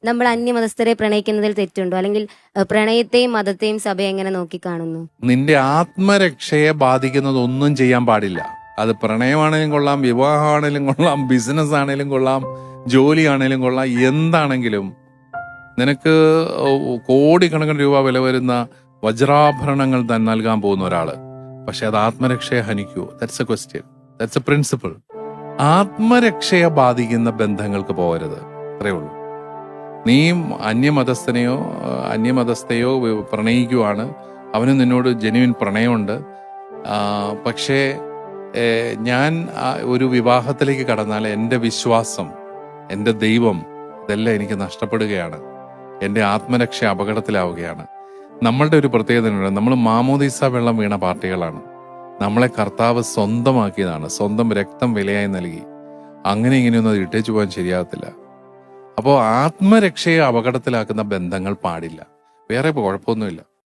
നമ്മൾ അന്യമതസ്ഥരെ പ്രണയിക്കുന്നതിൽ തെറ്റുണ്ടോ? അല്ലെങ്കിൽ പ്രണയത്തെയും മതത്തെയും സഭ എങ്ങനെ നോക്കിക്കാണുന്നു? നിന്റെ ആത്മരക്ഷയെ ബാധിക്കുന്നത് ഒന്നും ചെയ്യാൻ പാടില്ല. അത് പ്രണയമാണേലും കൊള്ളാം, വിവാഹമാണേലും കൊള്ളാം, ബിസിനസ് ആണേലും കൊള്ളാം, ജോലിയാണേലും കൊള്ളാം, എന്താണെങ്കിലും നിനക്ക് കോടിക്കണക്കിന് രൂപ വില വരുന്ന വജ്രാഭരണങ്ങൾ താൻ നൽകാൻ പോകുന്ന ഒരാള്, പക്ഷെ അത് ആത്മരക്ഷയെ ഹനിക്കൂ? That's a question, that's a principle. ആത്മരക്ഷയെ ബാധിക്കുന്ന ബന്ധങ്ങൾക്ക് പോകരുത്, അത്രേ ഉള്ളൂ. നീ അന്യമതസ്ഥയോ പ്രണയിക്കുവാണ്, അവന് നിന്നോട് ജെന്യുവിൻ പ്രണയമുണ്ട്, പക്ഷേ ഞാൻ ഒരു വിവാഹത്തിലേക്ക് കടന്നാൽ എൻ്റെ വിശ്വാസം, എൻ്റെ ദൈവം, ഇതെല്ലാം എനിക്ക് നഷ്ടപ്പെടുകയാണ്, എൻ്റെ ആത്മരക്ഷ അപകടത്തിലാവുകയാണ്. നമ്മളുടെ ഒരു പ്രത്യേകതയുണ്ട്, നമ്മൾ മാമോദീസ വെള്ളം വീണ പാർട്ടികളാണ്. നമ്മളെ കർത്താവ് സ്വന്തമാക്കിയതാണ്, സ്വന്തം രക്തം വിലയായി നൽകി. അങ്ങനെ ഇങ്ങനെയൊന്നും അത് ഇട്ടേച്ചു പോകാൻ ശരിയാകത്തില്ല. അപ്പോൾ ആത്മരക്ഷയെ അപകടത്തിലാക്കുന്ന ബന്ധങ്ങൾ പാടില്ല. വേറെ കുഴപ്പമൊന്നുമില്ല.